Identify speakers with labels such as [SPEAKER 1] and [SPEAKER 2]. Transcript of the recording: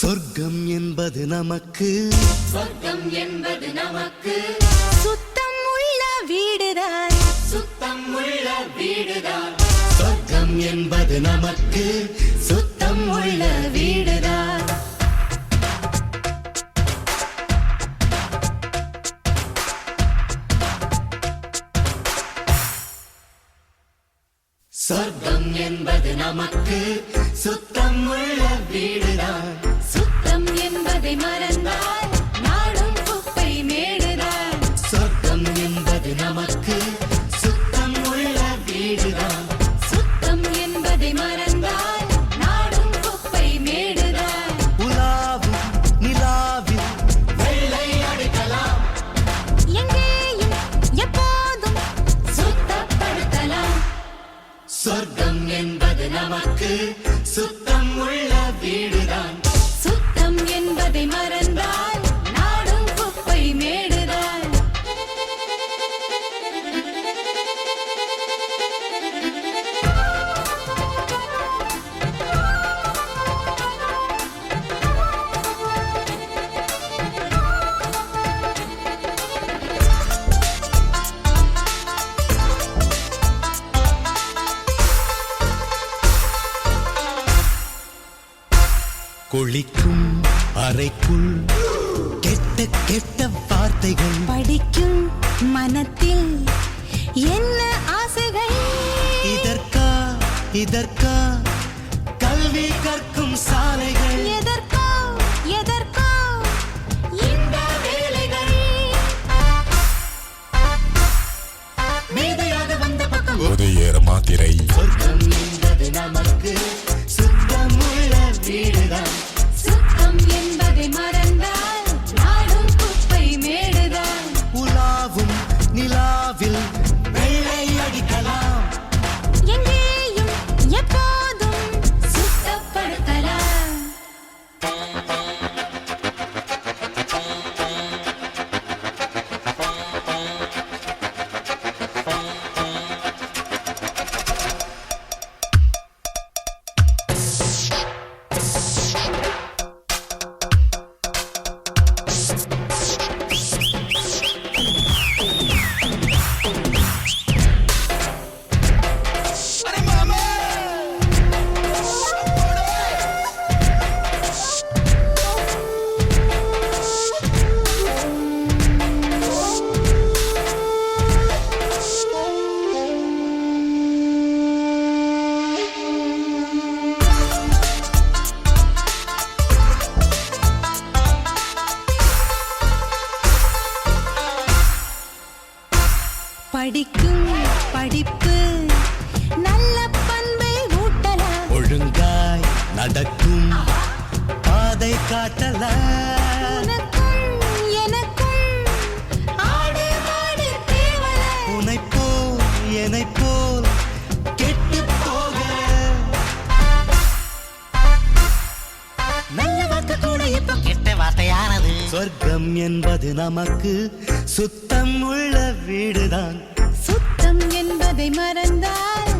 [SPEAKER 1] சொர்க்கம் என்பது நமக்கு
[SPEAKER 2] சுத்தம் உள்ள வீடுதான்
[SPEAKER 1] சொர்க்கம் என்பது நமக்கு சுத்தம் உள்ள வீடுதான் சொர்க்கம் என்பது நமக்கு சுத்தம் உள்ள வீடுதான்
[SPEAKER 2] சுத்தம் என்பதை மறந்தால் நாடும் குப்பை மேடுதான்
[SPEAKER 1] சொர்க்கம் என்பது நமக்கு சுத்தம் உள்ள வீடுதான்
[SPEAKER 2] சுத்தம் என்பதை மறந்தால் நாடும் குப்பை மேடுதான்
[SPEAKER 1] உலாவும் நிலாவில் வெள்ளை அடிக்கலாம்
[SPEAKER 2] எங்கேயும் எப்போதும் சுத்தப்படுத்தலாம்
[SPEAKER 1] சொர்க்கம் என்பது நமக்கு சுத்தம் உள்ள வீடுதான்
[SPEAKER 2] சுத்தம் என்பதை மறந்தால் நாடும் குப்பை மேடுதான்
[SPEAKER 1] குளிக்கும் அறைக்குள் கெட்ட கெட்ட வார்த்தைகள்
[SPEAKER 2] படிக்கும் மனத்தில் என்ன ஆசைகள்
[SPEAKER 1] இதற்கா கல்வி கற்கும் சாலைகள்
[SPEAKER 2] எதற்கோ இந்த வேலைகள்
[SPEAKER 1] மேதையாக வந்த பக்கம்
[SPEAKER 3] உதயேற மாத்திரை
[SPEAKER 1] சொர்க்கம் என்பது நமக்கு சுத்தம் உள்ள வீடுதான்
[SPEAKER 2] சுத்தம் என்பதை மறந்தால் நாடும் குப்பை மேடுதான்
[SPEAKER 1] உலாவும் நிலாவில் வெள்ளை அடிக்கலாம்
[SPEAKER 2] எங்கேயும் எப்போதும் சுத்தப்படுத்தலாம் படிக்கும் படிப்பு நல்ல பண்பை ஊட்டலாம்
[SPEAKER 1] ஒழுங்காய் நடக்கும் பாதை காட்டலாம்
[SPEAKER 2] உனக்கும் எனக்கும் ஆடு மாடு தேவல
[SPEAKER 1] என்னைப் போல் கெட்டுப் போக நல்ல வார்த்தை கூட இப்ப கெட்ட வார்த்தையானது சொர்க்கம் என்பது நமக்கு சுத்தம் உள்ள வீடுதான்
[SPEAKER 2] சுத்தம் என்பதை மறந்தால்